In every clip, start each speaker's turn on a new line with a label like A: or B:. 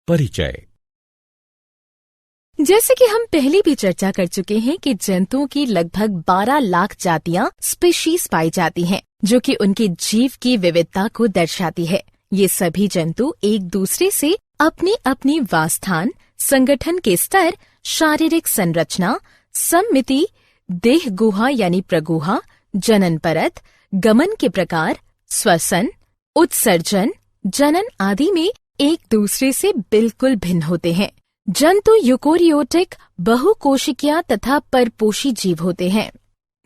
A: परिचय।
B: जैसे कि हम पहले भी चर्चा कर चुके हैं कि जंतुओं की लगभग 12 लाख जातियां स्पीशीज पाई जाती हैं, जो कि उनके जीव की विविधता को दर्शाती है। ये सभी जंतु एक दूसरे से अपने अपने वासस्थान, संगठन के स्तर, शारीरिक संरचना, सम्मिति, देह गुहा यानी प्रगुहा, जनन परत, गमन के प्रकार, श्वसन, उत्सर्जन, जनन आदि में एक दूसरे से बिल्कुल भिन्न होते हैं। जंतु यूकोरियोटिक, बहुकोशिकीय तथा परपोषी जीव होते हैं।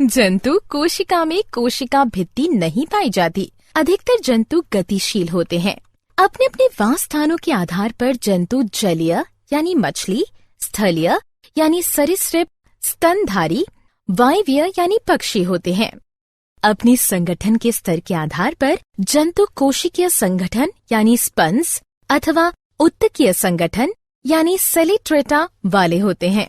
B: जंतु कोशिका में कोशिका भित्ति नहीं पाई जाती। अधिकतर जंतु गतिशील होते हैं। अपने अपने वासस्थानों के आधार पर जंतु जलीय यानी मछली, स्थलीय यानी सरीसृप, स्तनधारी, वायवीय यानी पक्षी होते हैं। अपनी संगठन के स्तर के आधार पर जंतु कोशिकीय संगठन यानी स्पंज अथवा उत्तकीय संगठन यानी सेलिट्रेटा वाले होते हैं।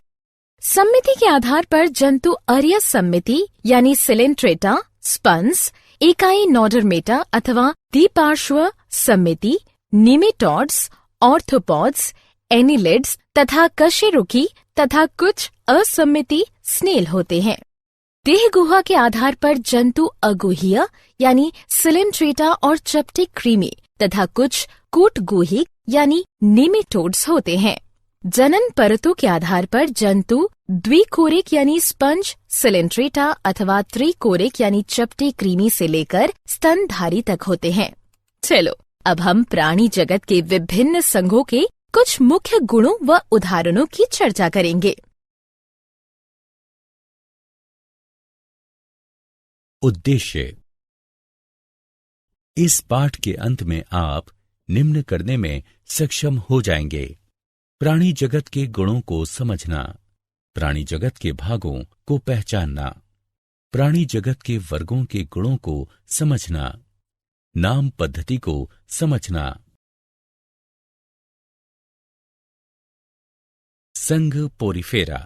B: सम्मिति के आधार पर जंतु अरीय सम्मिति यानी सिलेंट्रेटा, स्पंज, इकाई नोडर्मेटा अथवा द्विपार्श्व सम्मिति, निमेटोड्स, ऑर्थोपॉड्स, एनिलिड्स तथा कशेरुकी तथा कुछ असम्मिति स्नेल होते हैं। देह गुहा के आधार पर जंतु अगुहीय यानी सिलेंट्रेटा और चपटे क्रीमी तथा कुछ कूटगुहिक यानी निमेटोड्स होते हैं। जनन परतों के आधार पर जंतु द्विकोरिक यानी स्पंज, सिलेंट्रेटा अथवा त्रिकोरिक यानी चपटे क्रीमी से लेकर स्तनधारी तक होते हैं। चलो अब हम प्राणी जगत के विभिन्न संघों के कुछ मुख्य गुणों व उदाहरणों की चर्चा करेंगे।
A: उद्देश्य। इस पाठ के अंत में आप निम्न करने में सक्षम हो जाएंगे: प्राणी जगत के गुणों को समझना, प्राणी जगत के भागों को पहचानना, प्राणी जगत के वर्गों के गुणों को समझना, नाम पद्धति को समझना। संघ पोरीफेरा।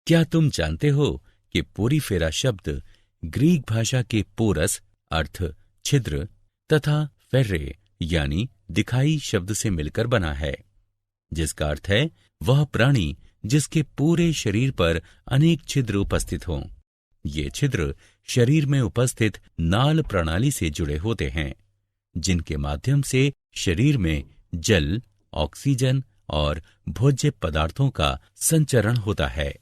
A: क्या तुम जानते हो कि पोरीफेरा शब्द ग्रीक भाषा के पोरस अर्थ छिद्र तथा फेर्रे यानी दिखाई शब्द से मिलकर बना है, जिसका अर्थ है वह प्राणी जिसके पूरे शरीर पर अनेक छिद्र उपस्थित हों। ये छिद्र शरीर में उपस्थित नाल प्रणाली से जुड़े होते हैं, जिनके माध्यम से शरीर में जल, ऑक्सीजन और भोज्य पदार्थों का संचरण होता है।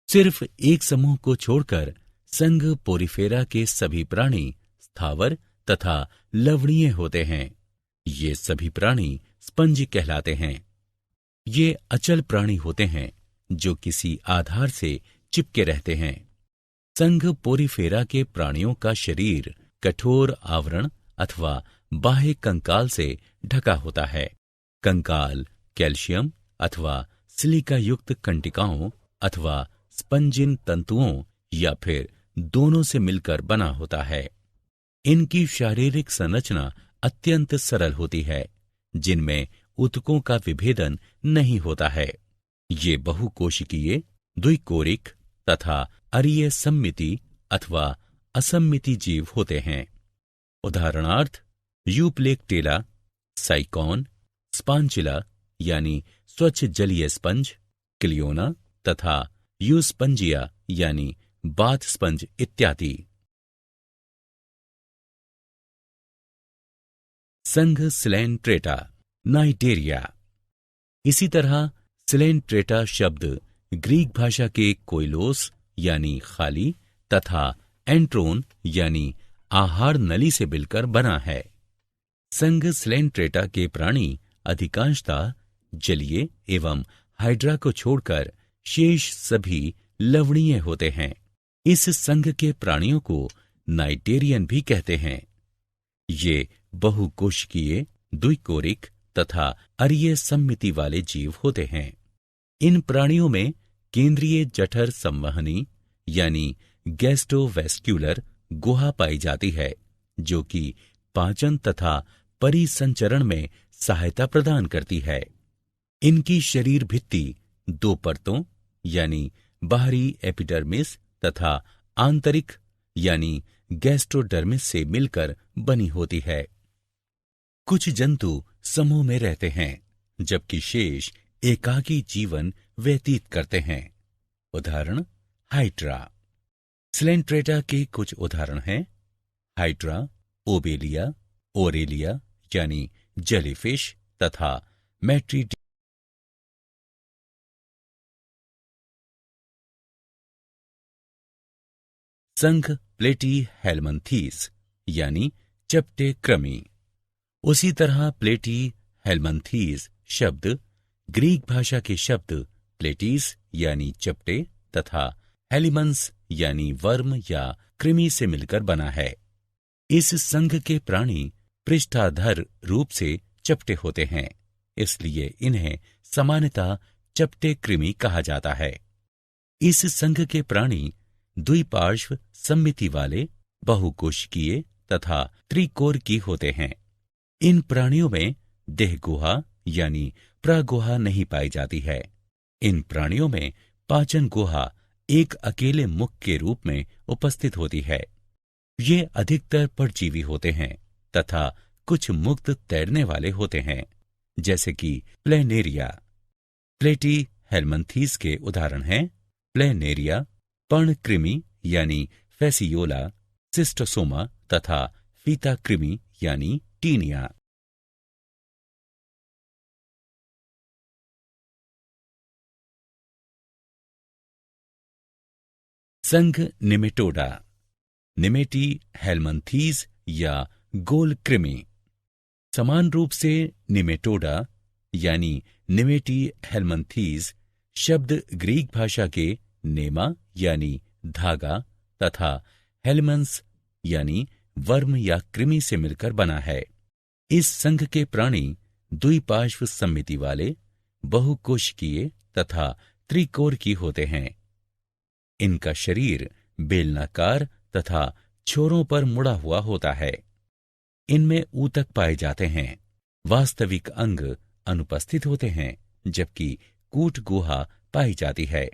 A: सिर्फ एक समूह को छोड़कर संघ पोरीफेरा के सभी प्राणी स्थावर तथा लवणीय होते हैं। ये सभी प्राणी स्पंज कहलाते हैं। ये अचल प्राणी होते हैं जो किसी आधार से चिपके रहते हैं। संघ पोरीफेरा के प्राणियों का शरीर कठोर आवरण अथवा बाह्य कंकाल से ढका होता है। कंकाल कैल्शियम अथवा सिलिका युक्त कंटिकाओं अथवा स्पंजिन तंतुओं या फिर दोनों से मिलकर बना होता है। इनकी शारीरिक संरचना अत्यंत सरल होती है, जिनमें ऊतकों का विभेदन नहीं होता है। ये बहुकोशिकीय, द्विकोरिक तथा अरीय सम्मिति अथवा असम्मिति जीव होते हैं। उदाहरणार्थ यूप्लेक्टेला, साइकॉन, स्पांचिला यानी स्वच्छ जलीय स्पंज, क्लियोना तथा यूस्पंजिया यानी बाथ स्पंज इत्यादि। संघ सिलेंट्रेटा, नाइटेरिया। इसी तरह सिलेंट्रेटा शब्द ग्रीक भाषा के कोइलोस यानी खाली तथा एंट्रोन यानी आहार नली से मिलकर बना है। संघ सिलेंट्रेटा के प्राणी अधिकांशतः जलीय एवं हाइड्रा को छोड़कर शेष सभी लवणीय होते हैं। इस संघ के प्राणियों को नाइटेरियन भी कहते हैं। ये बहुकोशिकीय, द्विकोरिक तथा अरीय सम्मिति वाले जीव होते हैं। इन प्राणियों में केंद्रीय जठर संवहनी यानी गैस्ट्रोवेस्क्युलर गुहा पाई जाती है, जो कि पाचन तथा परिसंचरण में सहायता प्रदान करती है। इनकी शरीर भित्ति दो परतों यानी बाहरी एपिडर्मिस तथा आंतरिक यानी गैस्ट्रोडर्मिस से मिलकर बनी होती है। कुछ जंतु समूह में रहते हैं, जबकि शेष एकाकी जीवन व्यतीत करते हैं। उदाहरण हाइड्रा। स्लेंट्रेटा के कुछ उदाहरण हैं हाइड्रा, ओबेलिया, ओरेलिया यानी जेलीफिश तथा मैट्री। संघ प्लेटी हेलमंथीस यानी चपटे कृमि। उसी तरह प्लेटी हेलमंथीस शब्द ग्रीक भाषा के शब्द प्लेटीस यानी चपटे तथा हेलिमंस यानी वर्म या कृमि से मिलकर बना है। इस संघ के प्राणी पृष्ठाधर रूप से चपटे होते हैं, इसलिए इन्हें सामान्यतः चपटे कृमि कहा जाता है। इस संघ के प्राणी द्विपार्श्व सममिति वाले, बहुकोशिकीय तथा त्रिकोरकी होते हैं। इन प्राणियों में देहगुहा यानी प्रगुहा नहीं पाई जाती है। इन प्राणियों में पाचन गुहा एक अकेले मुख के रूप में उपस्थित होती है। ये अधिकतर परजीवी होते हैं तथा कुछ मुक्त तैरने वाले होते हैं, जैसे कि प्लेनेरिया। प्लेटी हेलमंथीस के उदाहरण हैं प्लेनेरिया, पर्णकृमि यानी फेसियोला, सिस्टोसोमा तथा फीता कृमि यानी टीनिया। संघ निमेटोडा। निमेटी हेलमंथीस या गोल कृमि। समान रूप से निमेटोडा यानी निमेटी हेलमंथीस शब्द ग्रीक भाषा के नेमा यानी धागा तथा हेलमंस यानी वर्म या कृमि से मिलकर बना है। इस संघ के प्राणी द्विपार्श्व सममिति वाले, बहुकोशिकीय तथा त्रिकोरकी होते हैं। इनका शरीर बेलनाकार तथा छोरों पर मुड़ा हुआ होता है। इनमें ऊतक पाए जाते हैं। वास्तविक अंग अनुपस्थित होते हैं, जबकि कूट गुहा पाई जाती है।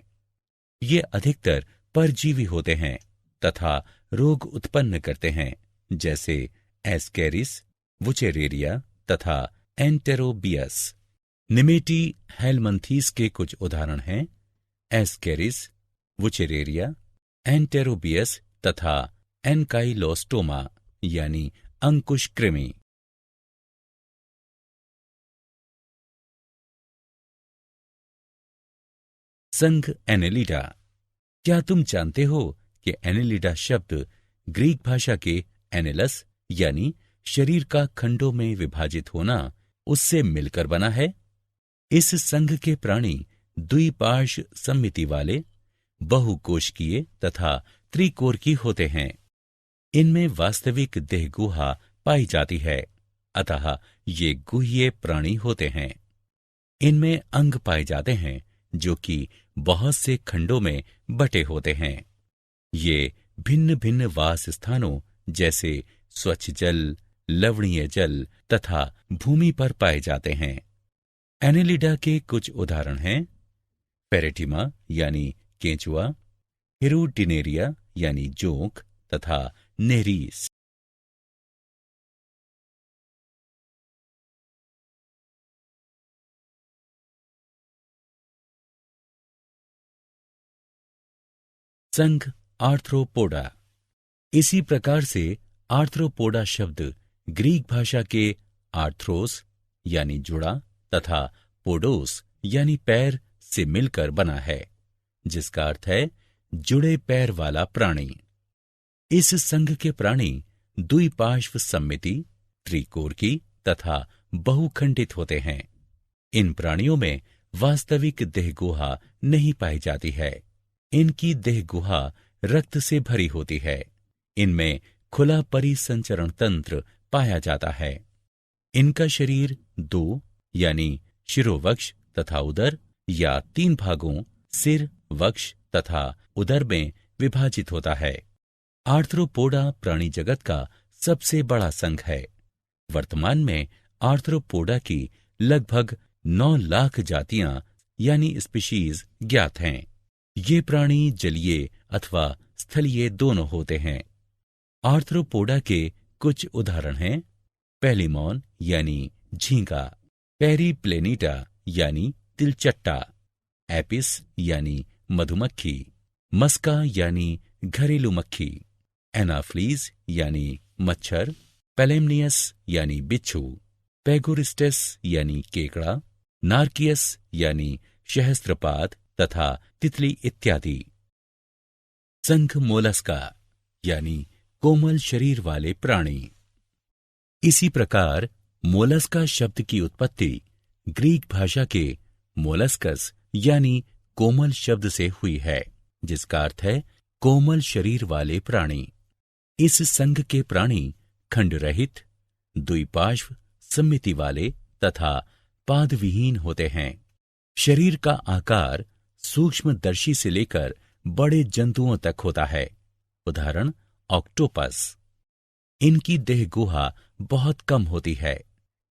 A: ये अधिकतर परजीवी होते हैं तथा रोग उत्पन्न करते हैं, जैसे एस्केरिस, वुचेरेरिया तथा एंटेरोबियस। निमेटी हेलमंथीस के कुछ उदाहरण हैं एस्केरिस, वुचेरेरिया, एंटेरोबियस तथा एनकाइलोस्टोमा यानी अंकुश कृमि। संघ एनेलिडा। क्या तुम जानते हो कि एनेलिडा शब्द ग्रीक भाषा के एनेलस यानी शरीर का खंडों में विभाजित होना उससे मिलकर बना है। इस संघ के प्राणी द्विपार्श्व सममिति वाले, बहुकोशिकीय तथा त्रिकोरकी होते हैं। इनमें वास्तविक देहगुहा पाई जाती है, अतः ये गुह्य प्राणी होते हैं। इनमें अंग पाए जाते हैं जो कि बहुत से खंडों में बटे होते हैं। ये भिन्न भिन्न वास स्थानों जैसे स्वच्छ जल, लवणीय जल तथा भूमि पर पाए जाते हैं। एनेलिडा के कुछ उदाहरण हैं पेरेटिमा यानी केंचुआ, हिरुडिनेरिया यानी जोंक तथा नेरीस। संघ आर्थ्रोपोडा। इसी प्रकार से आर्थ्रोपोडा शब्द ग्रीक भाषा के आर्थ्रोस यानी जुड़ा तथा पोडोस यानी पैर से मिलकर बना है, जिसका अर्थ है जुड़े पैर वाला प्राणी। इस संघ के प्राणी द्विपार्श्व सममिति, त्रिकोरकी तथा बहुखंडित होते हैं। इन प्राणियों में वास्तविक देहगुहा नहीं पाई जाती है। इनकी देहगुहा रक्त से भरी होती है। इनमें खुला परिसंचरण तंत्र पाया जाता है। इनका शरीर दो यानी शिरोवक्ष तथा उदर या तीन भागों सिर, वक्ष तथा उदर में विभाजित होता है। आर्थ्रोपोडा प्राणी जगत का सबसे बड़ा संघ है। वर्तमान में आर्थ्रोपोडा की लगभग 9 लाख जातियां यानी स्पीशीज ज्ञात हैं। ये प्राणी जलीय अथवा स्थलीय दोनों होते हैं। आर्थ्रोपोडा के कुछ उदाहरण हैं पेलिमॉन यानी झींगा, पेरीप्लेनिटा यानी तिलचट्टा, एपिस यानी मधुमक्खी, मस्का यानी घरेलू मक्खी, एनाफ्लीज यानी मच्छर, पेलेमनियस यानी बिच्छू, पेगोरिस्टेस यानी केकड़ा, नार्कियस यानी सहस्त्रपाद तथा तितली इत्यादि। संघ मोलस्का यानी कोमल शरीर वाले प्राणी। इसी प्रकार मोलस्का शब्द की उत्पत्ति ग्रीक भाषा के मोलस्कस यानी कोमल शब्द से हुई है, जिसका अर्थ है कोमल शरीर वाले प्राणी। इस संघ के प्राणी खंड रहित, द्विपार्श्व सममिति वाले तथा पादविहीन होते हैं। शरीर का आकार सूक्ष्मदर्शी से लेकर बड़े जंतुओं तक होता है, उदाहरण ऑक्टोपस। इनकी देह गुहा बहुत कम होती है।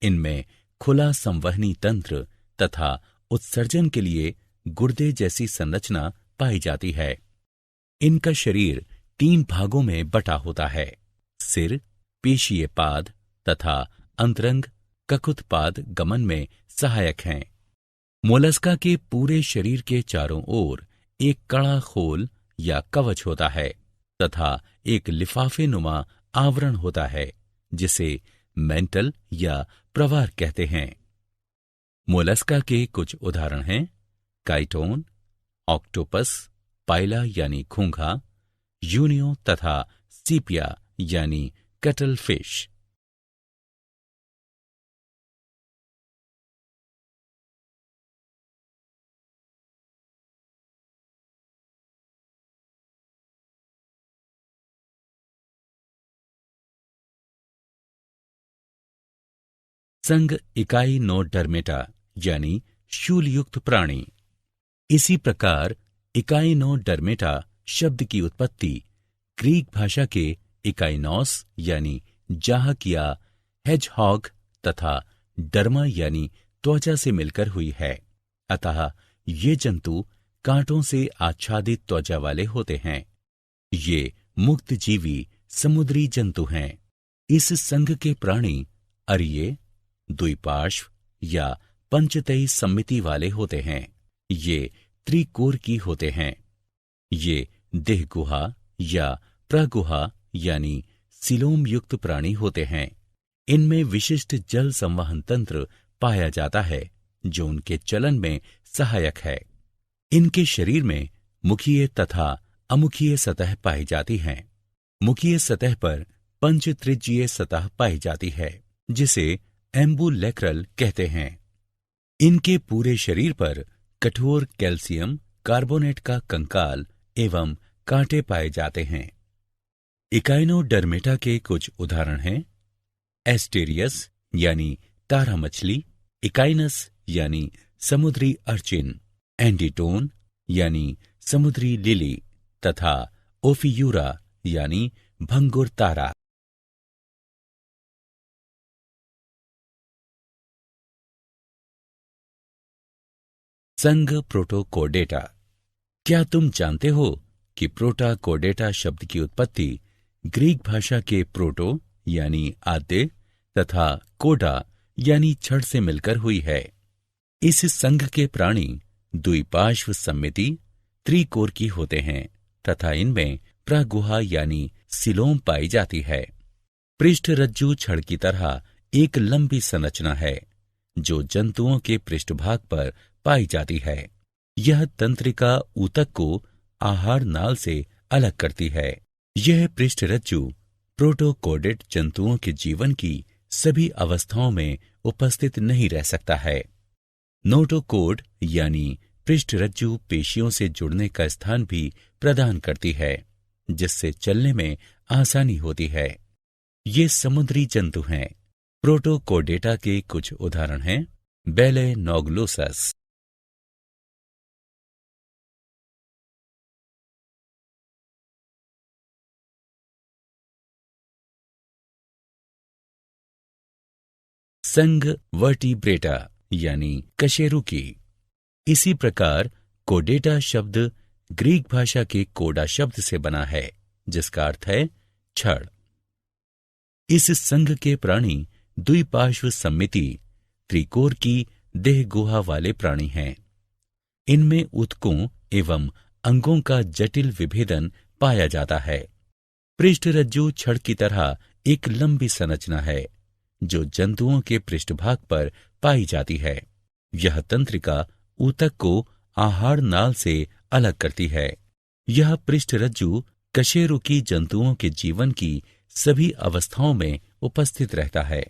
A: इनमें खुला संवहनी तंत्र तथा उत्सर्जन के लिए गुर्दे जैसी संरचना पाई जाती है। इनका शरीर 3 भागों में बटा होता है। सिर, पेशीय पाद तथा अंतरंग ककुत्पाद गमन में सहायक हैं। मोलस्का के पूरे शरीर के चारों ओर एक कड़ा खोल या कवच होता है तथा एक लिफाफे नुमा आवरण होता है, जिसे मेंटल या प्रवार कहते हैं। मोलस्का के कुछ उदाहरण हैं काइटोन, ऑक्टोपस, पाइला यानी घोंघा, यूनियो तथा सीपिया यानी कटल फिश। संघ इकाइनोडर्मेटा यानी शूलयुक्त प्राणी। इसी प्रकार इकाइनोडर्मेटा शब्द की उत्पत्ति ग्रीक भाषा के इकाइनोस यानी जाहक या हेजहॉग तथा डर्मा यानी त्वचा से मिलकर हुई है। अतः ये जंतु कांटों से आच्छादित त्वचा वाले होते हैं। ये मुक्त जीवी समुद्री जंतु हैं। इस संघ के प्राणी अरिये, द्विपार्श्व या पंचतई सम्मिति वाले होते हैं। ये त्रिकोर की होते हैं। ये देह गुहा या प्रगुहा यानी सिलोम युक्त प्राणी होते हैं। इनमें विशिष्ट जल संवहन तंत्र पाया जाता है, जो उनके चलन में सहायक है। इनके शरीर में मुखीय तथा अमुखीय सतह पाई जाती हैं। मुखीय सतह पर पंचत्रिज्यीय सतह पाई जाती है, जिसे एम्बुलेक्रल कहते हैं। इनके पूरे शरीर पर कठोर कैल्शियम कार्बोनेट का कंकाल एवं कांटे पाए जाते हैं। इकाइनोडर्मेटा के कुछ उदाहरण हैं एस्टेरियस यानी तारा मछली, इकाइनस यानी समुद्री अर्चिन, एंडीटोन यानी समुद्री लिली तथा ओफियूरा यानी भंगुर तारा। संघ प्रोटोकोडेटा। क्या तुम जानते हो कि प्रोटाकोडेटा शब्द की उत्पत्ति ग्रीक भाषा के प्रोटो यानी आद्य तथा कोडा यानी छड़ से मिलकर हुई है। इस संघ के प्राणी द्विपार्श्व सम्मिति त्रिकोर की होते हैं तथा इनमें प्रगुहा यानी सिलोम पाई जाती है। पृष्ठ रज्जु छड़ की तरह एक लंबी संरचना है, जो जंतुओं के पृष्ठभाग पर पाई जाती है। यह तंत्रिका ऊतक को आहार नाल से अलग करती है। यह पृष्ठ रज्जु प्रोटोकोडेट जंतुओं के जीवन की सभी अवस्थाओं में उपस्थित नहीं रह सकता है। नोटोकोड यानी पृष्ठ रज्जु पेशियों से जुड़ने का स्थान भी प्रदान करती है, जिससे चलने में आसानी होती है। ये समुद्री जंतु हैं। प्रोटोकोडेटा के कुछ उदाहरण हैं बेलेनोग्लोसस, संघ वर्टिब्रेटा यानी कशेरुकी। इसी प्रकार कोडेटा शब्द ग्रीक भाषा के कोडा शब्द से बना है, जिसका अर्थ है छड़। इस संघ के प्राणी द्विपार्श्व सम्मिति त्रिकोर की देह गुहा वाले प्राणी हैं। इनमें ऊतकों एवं अंगों का जटिल विभेदन पाया जाता है। पृष्ठरज्जु छड़ की तरह एक लंबी संरचना है जो जंतुओं के पृष्ठभाग पर पाई जाती है। यह तंत्रिका ऊतक को आहार नाल से अलग करती है। यह पृष्ठरज्जु कशेरुकी जंतुओं के जीवन की सभी अवस्थाओं में उपस्थित रहता है।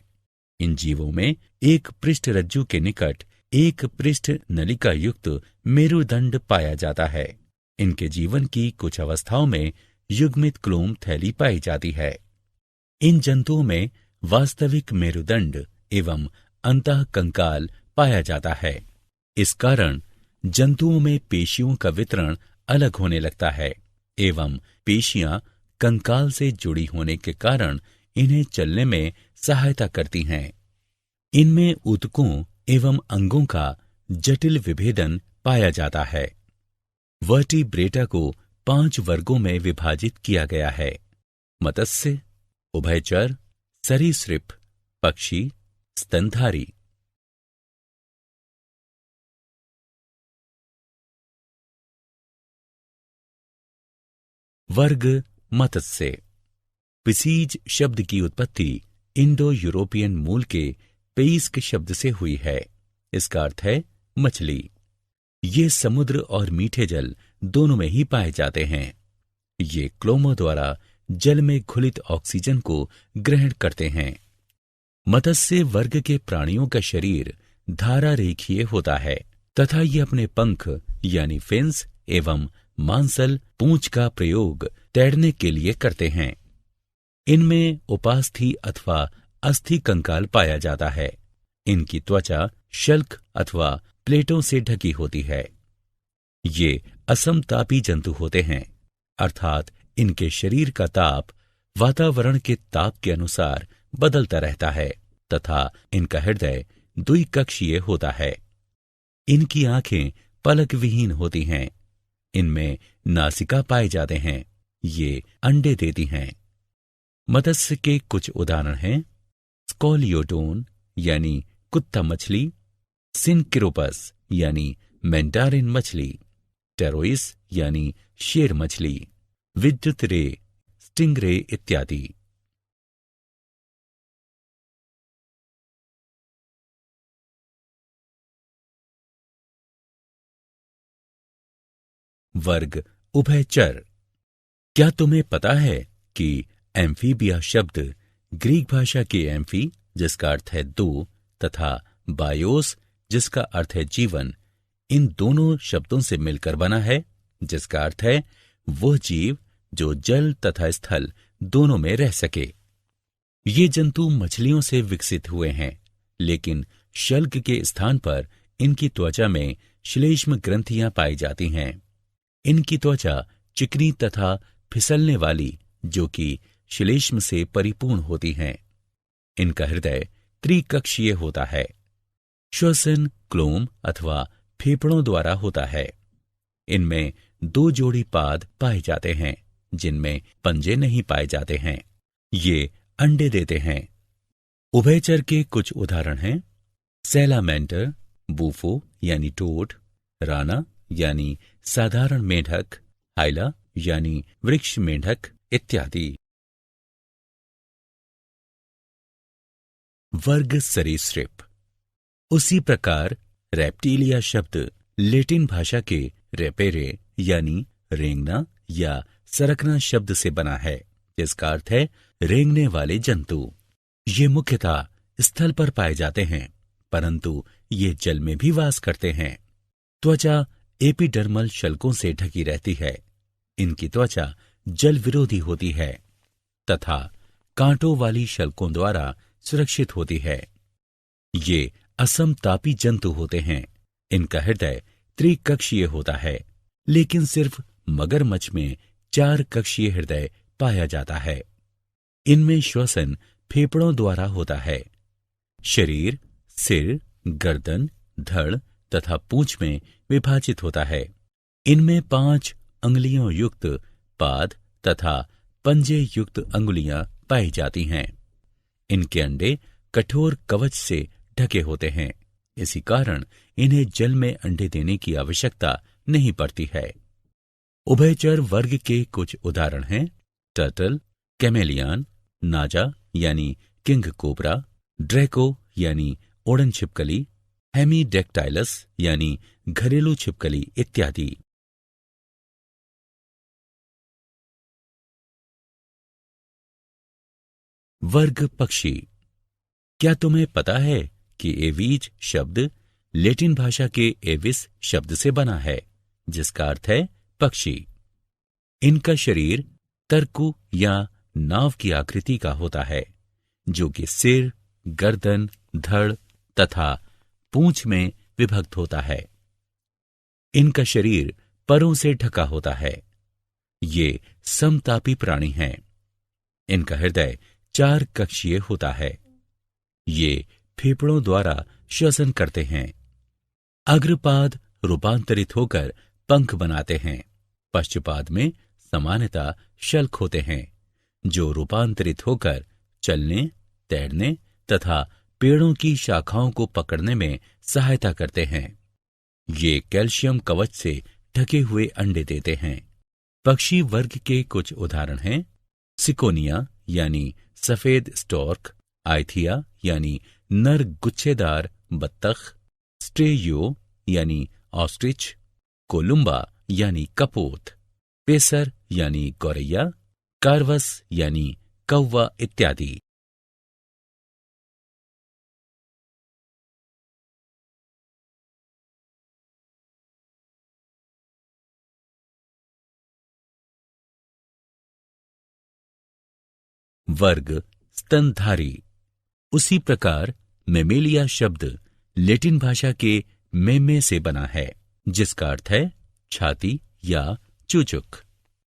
A: इन जीवों में एक पृष्ठरज्जु के निकट एक पृष्ठ नलिका युक्त मेरुदंड पाया जाता है। इनके जीवन की कुछ अवस्थाओं में युग्मित क्लोम थैली पाई जाती है। इन जंतुओं में वास्तविक मेरुदंड एवं अंतः कंकाल पाया जाता है। इस कारण जंतुओं में पेशियों का वितरण अलग होने लगता है एवं पेशियां कंकाल से जुड़ी होने के कारण इन्हें चलने में सहायता करती हैं। इनमें ऊतकों एवं अंगों का जटिल विभेदन पाया जाता है। वर्टिब्रेटा को 5 वर्गों में विभाजित किया गया है: मत्स्य, उभयचर, सरीसृप, पक्षी, स्तनधारी। वर्ग मत्स्य। पिसीज शब्द की उत्पत्ति इंडो यूरोपियन मूल के पेइस्क शब्द से हुई है। इसका अर्थ है मछली। ये समुद्र और मीठे जल दोनों में ही पाए जाते हैं। ये क्लोमों द्वारा जल में घुलित ऑक्सीजन को ग्रहण करते हैं। मत्स्य वर्ग के प्राणियों का शरीर धारा रेखीय होता है तथा ये अपने पंख यानी फिन्स एवं मांसल पूंछ का प्रयोग तैरने के लिए करते हैं। इनमें उपास्थि अथवा अस्थि कंकाल पाया जाता है। इनकी त्वचा शल्क अथवा प्लेटों से ढकी होती है। ये असमतापी जंतु होते हैं, अर्थात इनके शरीर का ताप वातावरण के ताप के अनुसार बदलता रहता है तथा इनका हृदय द्विकक्षीय होता है। इनकी आंखें पलक विहीन होती हैं। इनमें नासिका पाए जाते हैं। ये अंडे देती हैं। मत्स्य के कुछ उदाहरण हैं: स्कोलियोडोन यानी कुत्ता मछली, सिनकिरोपस यानी मेंटारिन मछली, टेरोइस यानी शेर मछली, विद्युत रे, स्टिंगरे इत्यादि। वर्ग उभयचर। क्या तुम्हें पता है कि एम्फीबिया शब्द ग्रीक भाषा के एम्फी जिसका अर्थ है दो तथा बायोस जिसका अर्थ है जीवन, इन दोनों शब्दों से मिलकर बना है, जिसका अर्थ है वह जीव जो जल तथा स्थल दोनों में रह सके। ये जंतु मछलियों से विकसित हुए हैं, लेकिन शल्क के स्थान पर इनकी त्वचा में श्लेष्म ग्रंथियां पाई जाती हैं। इनकी त्वचा चिकनी तथा फिसलने वाली जो कि श्लेष्म से परिपूर्ण होती हैं। इनका हृदय त्रिकक्षीय होता है। श्वसन क्लोम अथवा फेफड़ों द्वारा होता है। इनमें 2 जोड़ी पाद पाए जाते हैं जिनमें पंजे नहीं पाए जाते हैं। ये अंडे देते हैं। उभयचर के कुछ उदाहरण हैं: सैलामेंटर, बूफो यानी टोड, राना यानी साधारण मेंढक, हाइला यानी वृक्ष मेंढक इत्यादि। वर्ग सरीसृप। उसी प्रकार रेप्टिलिया शब्द लेटिन भाषा के रेपेरे यानी रेंगना या सरकना शब्द से बना है, जिसका अर्थ है रेंगने वाले जंतु। ये मुख्यतः स्थल पर पाए जाते हैं, परंतु ये जल में भी वास करते हैं। त्वचा एपिडर्मल शल्कों से ढकी रहती है। इनकी त्वचा जल विरोधी होती है तथा कांटों वाली शल्कों द्वारा सुरक्षित होती है। ये असमतापी जंतु होते हैं। इनका हृदय त्रिकक्षीय होता है, लेकिन सिर्फ मगरमच्छ में 4 कक्षीय हृदय पाया जाता है। इनमें श्वसन फेफड़ों द्वारा होता है। शरीर सिर, गर्दन, धड़ तथा पूंछ में विभाजित होता है। इनमें 5 अंगुलियों युक्त पाद तथा पंजे युक्त अंगुलियां पाई जाती हैं। इनके अंडे कठोर कवच से ढके होते हैं। इसी कारण इन्हें जल में अंडे देने की आवश्यकता नहीं पड़ती है। उभयचर वर्ग के कुछ उदाहरण हैं टर्टल, कैमेलियन, नाजा यानी किंग कोबरा, ड्रैको यानी ओडन छिपकली, हेमीडेक्टाइलस यानी घरेलू छिपकली इत्यादि। वर्ग पक्षी। क्या तुम्हें पता है कि एवीज शब्द लैटिन भाषा के एविस शब्द से बना है, जिसका अर्थ है पक्षी। इनका शरीर तरकु या नाव की आकृति का होता है, जो कि सिर, गर्दन, धड़ तथा पूंछ में विभक्त होता है। इनका शरीर परों से ढका होता है। ये समतापी प्राणी हैं। इनका हृदय 4 कक्षीय होता है। ये फेफड़ों द्वारा श्वसन करते हैं। अग्रपाद रूपांतरित होकर पंख बनाते हैं। पश्चपाद में सामान्यतः शल्क होते हैं, जो रूपांतरित होकर चलने, तैरने तथा पेड़ों की शाखाओं को पकड़ने में सहायता करते हैं। ये कैल्शियम कवच से ढके हुए अंडे देते हैं। पक्षी वर्ग के कुछ उदाहरण हैं सिकोनिया यानी सफेद स्टॉर्क, आइथिया यानी नर गुच्छेदार बत्तख, स्ट्रेयो यानी ऑस्ट्रिच, कोलुम्बा यानी कपोत, पेसर यानी गौरैया, कार्वस यानी कौवा इत्यादि। वर्ग स्तनधारी। उसी प्रकार मेमेलिया शब्द लैटिन भाषा के मेमे से बना है, जिसका अर्थ है छाती या चूचुक।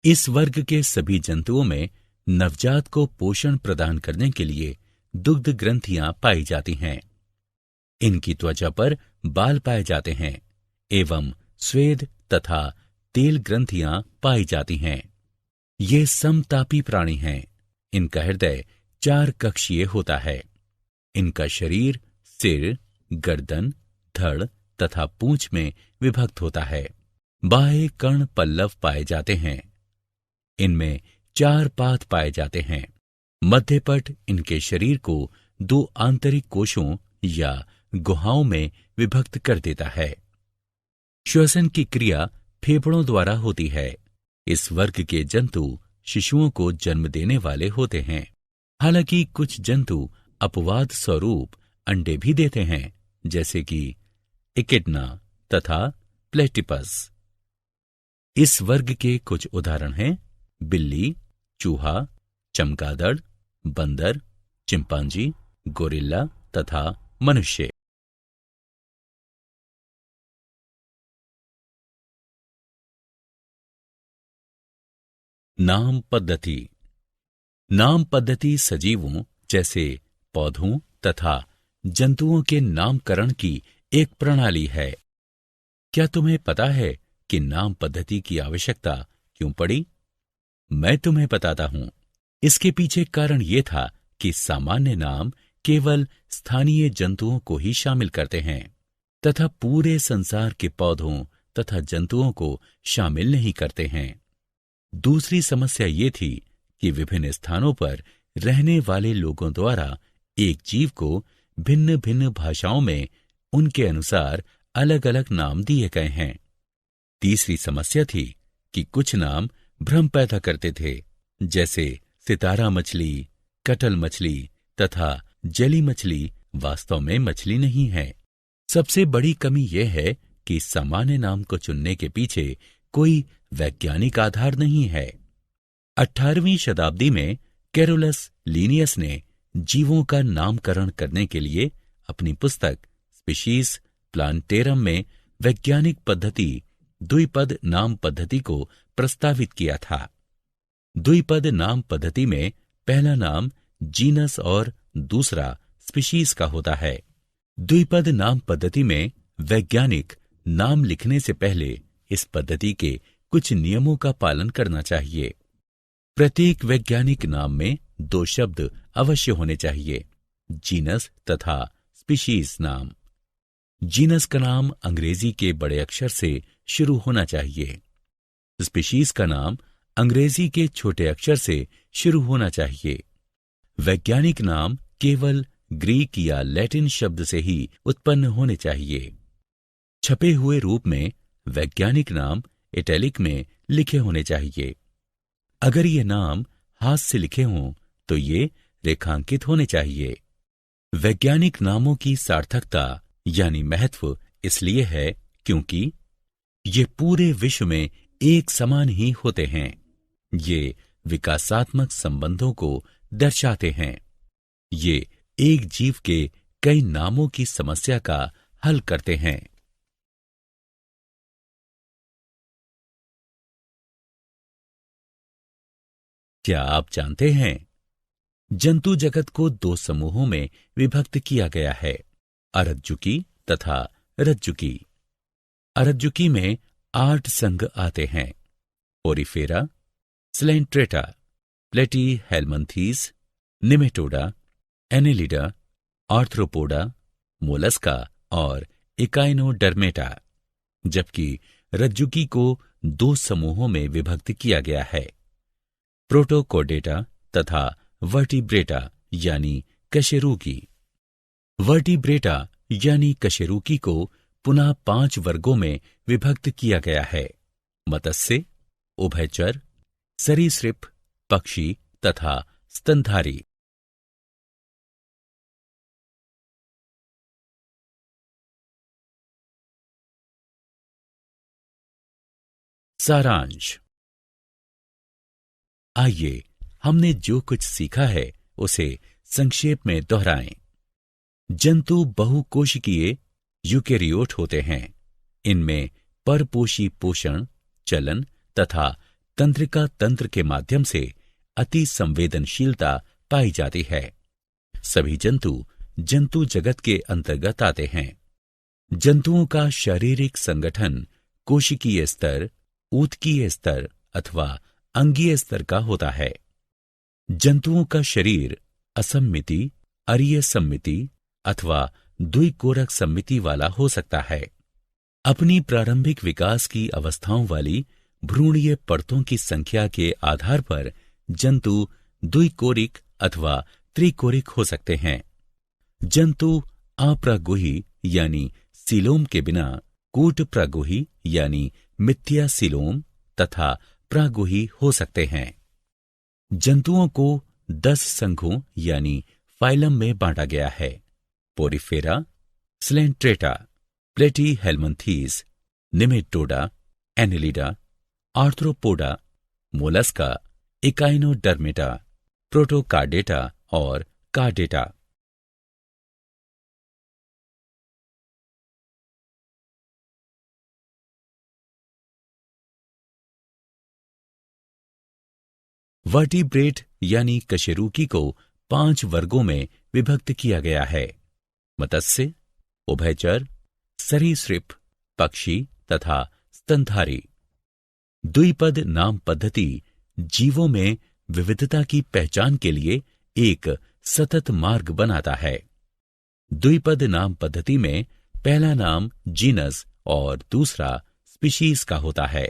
A: इस वर्ग के सभी जंतुओं में नवजात को पोषण प्रदान करने के लिए दुग्ध ग्रंथियां पाई जाती हैं। इनकी त्वचा पर बाल पाए जाते हैं एवं स्वेद तथा तेल ग्रंथियां पाई जाती हैं। ये समतापी प्राणी हैं। इनका हृदय 4 कक्षीय होता है। इनका शरीर सिर, गर्दन, धड़ तथा पूंछ में विभक्त होता है। बाह्य कर्ण पल्लव पाए जाते हैं। इनमें 4 पाद पाए जाते हैं। मध्यपट इनके शरीर को 2 आंतरिक कोशों या गुहाओं में विभक्त कर देता है। श्वसन की क्रिया फेफड़ों द्वारा होती है। इस वर्ग के जंतु शिशुओं को जन्म देने वाले होते हैं। हालांकि कुछ जंतु अपवाद स्वरूप अंडे भी देते हैं, जैसे कि इकिडना तथा प्लेटिपस। इस वर्ग के कुछ उदाहरण हैं बिल्ली, चूहा, चमगादड़, बंदर, चिंपांजी, गोरिल्ला तथा मनुष्य। नाम पद्धति। नाम पद्धति सजीवों जैसे पौधों तथा जंतुओं के नामकरण की एक प्रणाली है। क्या तुम्हें पता है कि नाम पद्धति की आवश्यकता क्यों पड़ी? मैं तुम्हें बताता हूं। इसके पीछे कारण यह था कि सामान्य नाम केवल स्थानीय जंतुओं को ही शामिल करते हैं तथा पूरे संसार के पौधों तथा जंतुओं को शामिल नहीं करते हैं। दूसरी समस्या ये थी कि विभिन्न स्थानों पर रहने वाले लोगों द्वारा एक जीव को भिन्न भिन्न भाषाओं में उनके अनुसार अलग अलग नाम दिए गए हैं। तीसरी समस्या थी कि कुछ नाम भ्रम पैदा करते थे, जैसे सितारा मछली, कटल मछली तथा जली मछली वास्तव में मछली नहीं है। सबसे बड़ी कमी यह है कि सामान्य नाम को चुनने के पीछे कोई वैज्ञानिक आधार नहीं है। 18वीं शताब्दी में कैरोलस लीनियस ने जीवों का नामकरण करने के लिए अपनी पुस्तक स्पीशीज प्लांटेरम में वैज्ञानिक पद्धति द्विपद नाम पद्धति को प्रस्तावित किया था। द्विपद नाम पद्धति में पहला नाम जीनस और दूसरा स्पीशीज का होता है। द्विपद नाम पद्धति में वैज्ञानिक नाम लिखने से पहले इस पद्धति के कुछ नियमों का पालन करना चाहिए। प्रत्येक वैज्ञानिक नाम में 2 शब्द अवश्य होने चाहिए, जीनस तथा स्पीशीज नाम। जीनस का नाम अंग्रेजी के बड़े अक्षर से शुरू होना चाहिए। स्पीशीज का नाम अंग्रेजी के छोटे अक्षर से शुरू होना चाहिए। वैज्ञानिक नाम केवल ग्रीक या लैटिन शब्द से ही उत्पन्न होने चाहिए। छपे हुए रूप में वैज्ञानिक नाम इटैलिक में लिखे होने चाहिए। अगर ये नाम हाथ से लिखे हों तो ये रेखांकित होने चाहिए। वैज्ञानिक नामों की सार्थकता यानी महत्व इसलिए है क्योंकि ये पूरे विश्व में एक समान ही होते हैं। ये विकासात्मक संबंधों को दर्शाते हैं। ये एक जीव के कई नामों की समस्या का हल करते हैं। क्या आप जानते हैं जंतु जगत को दो समूहों में विभक्त किया गया है, अरज्जुकी तथा रज्जुकी। अरज्जुकी में 8 संघ आते हैं, Porifera, Coelenterata, Platyhelminthes, Nematoda, Annelida, Arthropoda, Mollusca और इकाइनोडर्मेटा। जबकि रज्जुकी को 2 समूहों में विभक्त किया गया है, प्रोटोकोडेटा तथा वर्टिब्रेटा यानी कशेरुकी। वर्टिब्रेटा यानी कशेरुकी को पुनः 5 वर्गों में विभक्त किया गया है, मत्स्य, उभयचर, सरीसृप, पक्षी तथा स्तनधारी। सारांश। आइए हमने जो कुछ सीखा है उसे संक्षेप में दोहराएं। जंतु बहुकोशिकीय यूकेरियोट होते हैं। इनमें परपोषी पोषण, चलन तथा तंत्रिका तंत्र के माध्यम से अति संवेदनशीलता पाई जाती है। सभी जंतु जगत के अंतर्गत आते हैं। जंतुओं का शारीरिक संगठन कोशिकीय स्तर, ऊतकीय स्तर अथवा अंगीय स्तर का होता है। जंतुओं का शरीर असममिति, अरीय सममिति अथवा द्विकोरक सममिति वाला हो सकता है। अपनी प्रारंभिक विकास की अवस्थाओं वाली भ्रूणीय परतों की संख्या के आधार पर जंतु द्विकोरिक अथवा त्रिकोरिक हो सकते हैं। जंतु अप्रागोही यानी सीलोम के बिना कूट प्रागोही यानी मिथ्या सीलोम तथा प्रागोही हो सकते हैं। जंतुओं को 10 संघों यानी फाइलम में बांटा गया है, Porifera, Coelenterata, Platyhelminthes, Nematoda, Annelida, Arthropoda, Mollusca, Echinodermata, Protochordata और कार्डेटा। वर्टिब्रेट यानी कशेरुकी को 5 वर्गों में विभक्त किया गया है, मत्स्य, उभयचर, सरीसृप, पक्षी तथा स्तनधारी। द्विपद नाम पद्धति जीवों में विविधता की पहचान के लिए एक सतत मार्ग बनाता है। द्विपद नाम पद्धति में पहला नाम जीनस और दूसरा स्पीशीज का होता है।